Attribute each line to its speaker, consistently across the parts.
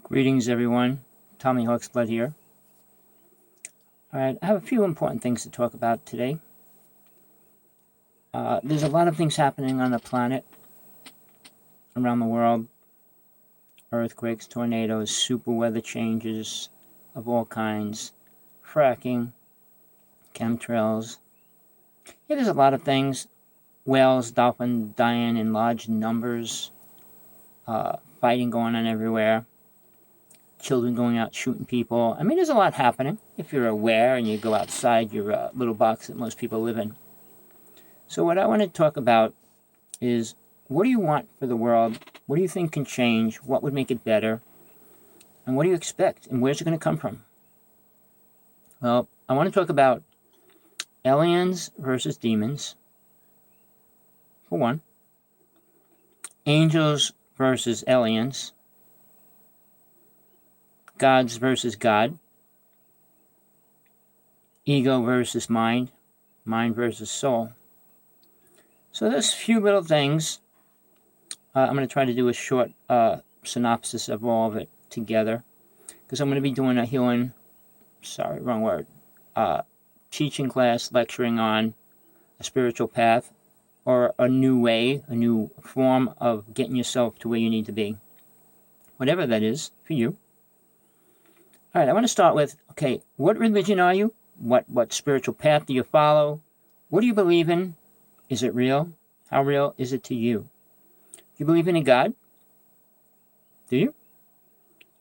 Speaker 1: Greetings, everyone. Rev.Hawksblood here. Alright, I have a few important things to talk about today. There's a lot of things happening on the planet, around the world. Earthquakes, tornadoes, super weather changes of all kinds, fracking, chemtrails. Yeah, there's a lot of things. Whales, dolphins dying in large numbers. Fighting going on everywhere. Children going out shooting people. I mean, there's a lot happening if you're aware and you go outside your little box that most people live in. So what I want to talk about is, what do you want for the world? What do you think can change? What would make it better? And what do you expect? And where's it going to come from? Well, I want to talk about aliens versus demons, for one. Angels versus aliens. Gods versus God. Ego versus mind. Mind versus soul. So there's a few little things. I'm going to try to do a short synopsis of all of it together, because I'm going to be doing a healing, teaching class, lecturing on a spiritual path, or a new way, a new form of getting yourself to where you need to be. Whatever that is for you. All right, I want to start with, okay, what religion are you? What spiritual path do you follow? What do you believe in? Is it real? How real is it to you? Do you believe in a God? Do you?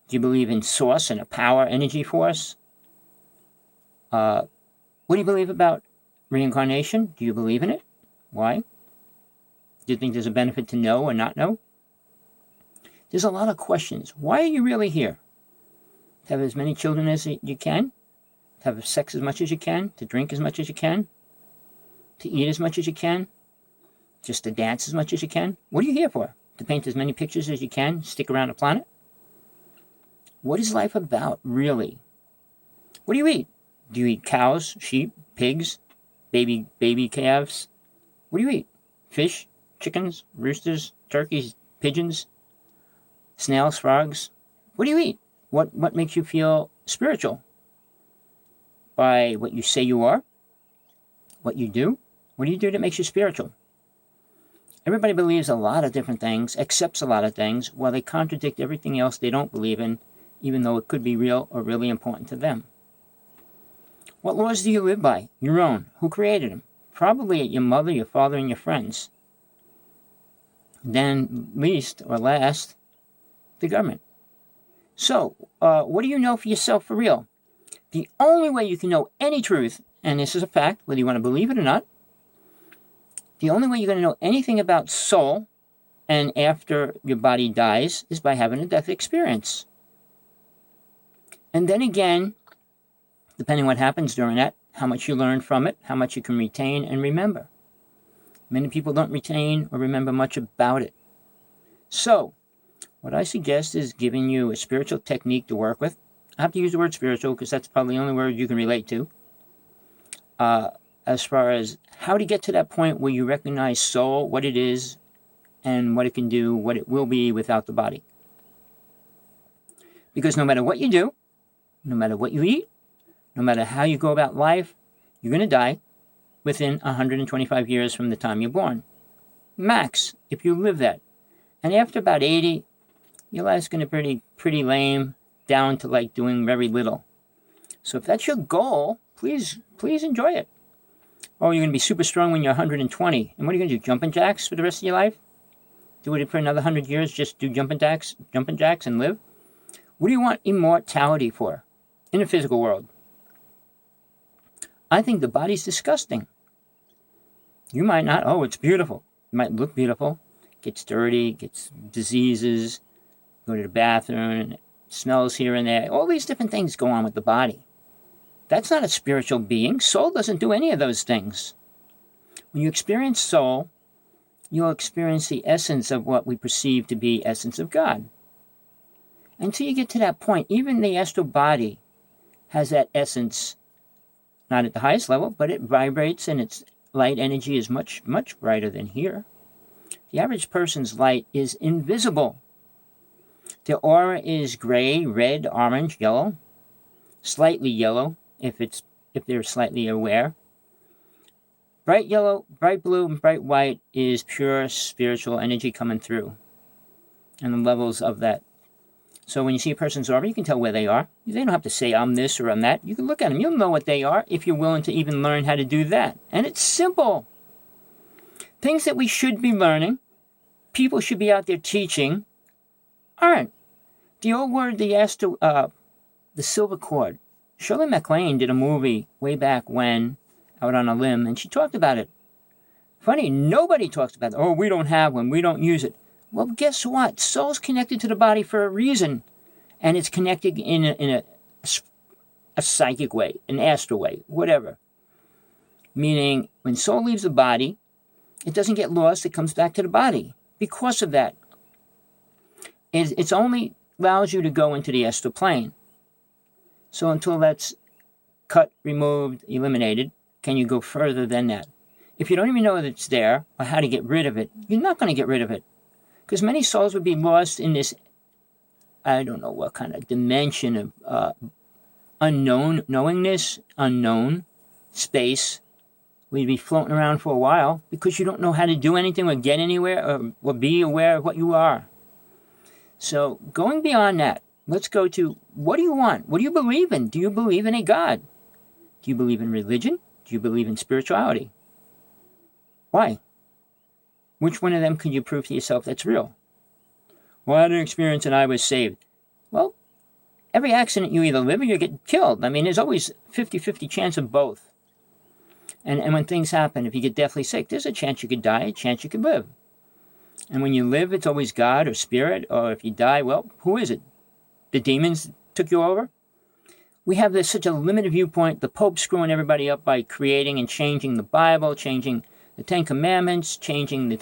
Speaker 1: Do you believe in source and a power, energy force? What do you believe about reincarnation? Do you believe in it? Why? Do you think there's a benefit to know or not know? There's a lot of questions. Why are you really here? To have as many children as you can? To have sex as much as you can? To drink as much as you can? To eat as much as you can? Just to dance as much as you can? What are you here for? To paint as many pictures as you can? Stick around the planet? What is life about, really? What do you eat? Do you eat cows, sheep, pigs, baby calves? What do you eat? Fish, chickens, roosters, turkeys, pigeons, snails, frogs? What do you eat? What makes you feel spiritual? By what you say you are? What you do? What do you do that makes you spiritual? Everybody believes a lot of different things, accepts a lot of things, while they contradict everything else they don't believe in, even though it could be real or really important to them. What laws do you live by? Your own. Who created them? Probably your mother, your father, and your friends. Then, least or last, the government. So, what do you know for yourself for real? The only way you can know any truth, and this is a fact, whether you want to believe it or not, the only way you're going to know anything about soul and after your body dies is by having a death experience. And then again, depending on what happens during that, how much you learn from it, how much you can retain and remember. Many people don't retain or remember much about it. So, what I suggest is giving you a spiritual technique to work with. I have to use the word spiritual because that's probably the only word you can relate to. As far as how to get to that point where you recognize soul, what it is, and what it can do, what it will be without the body. Because no matter what you do, no matter what you eat, no matter how you go about life, you're going to die within 125 years from the time you're born. Max, if you live that. And after about 80, your life's going to be pretty lame, down to like doing very little. So if that's your goal, please enjoy it. Oh, you're going to be super strong when you're 120. And what are you going to do, jumping jacks for the rest of your life? Do it for another 100 years, just do jumping jacks and live? What do you want immortality for in the physical world? I think the body's disgusting. You might not. Oh, it's beautiful. It might look beautiful. Gets dirty, gets diseases, go to the bathroom, and it smells here and there. All these different things go on with the body. That's not a spiritual being. Soul doesn't do any of those things. When you experience soul, you'll experience the essence of what we perceive to be essence of God. Until you get to that point, even the astral body has that essence, not at the highest level, but it vibrates and its light energy is much, much brighter than here. The average person's light is invisible. The aura is gray, red, orange, yellow, slightly yellow if they're slightly aware. Bright yellow, bright blue, and bright white is pure spiritual energy coming through, and the levels of that. So when you see a person's aura, you can tell where they are. They don't have to say, I'm this or I'm that. You can look at them. You'll know what they are if you're willing to even learn how to do that. And it's simple. Things that we should be learning, people should be out there teaching, aren't. The old word, the silver cord. Shirley MacLaine did a movie way back when, out on a limb, and she talked about it. Funny, nobody talks about it. Oh, we don't have one. We don't use it. Well, guess what? Soul's connected to the body for a reason. And it's connected in a psychic way, an astral way, whatever. Meaning, when soul leaves the body, it doesn't get lost. It comes back to the body. Because of that, it's only allows you to go into the astral plane. So until that's cut, removed, eliminated, can you go further than that? If you don't even know that it's there or how to get rid of it, you're not going to get rid of it. Because many souls would be lost in this, I don't know what kind of dimension of unknown, knowingness, unknown space. We'd be floating around for a while because you don't know how to do anything or get anywhere or be aware of what you are. So going beyond that, let's go to, what do you want? What do you believe in? Do you believe in a God? Do you believe in religion? Do you believe in spirituality? Why? Which one of them can you prove to yourself that's real? Well, I had an experience and I was saved. Well, every accident you either live or you get killed. I mean, there's always 50-50 chance of both. And when things happen, if you get deathly sick, there's a chance you could die, a chance you could live. And when you live, it's always God or spirit, or if you die, well, who is it? The demons took you over? We have such a limited viewpoint. The Pope screwing everybody up by creating and changing the Bible, changing the Ten Commandments, changing the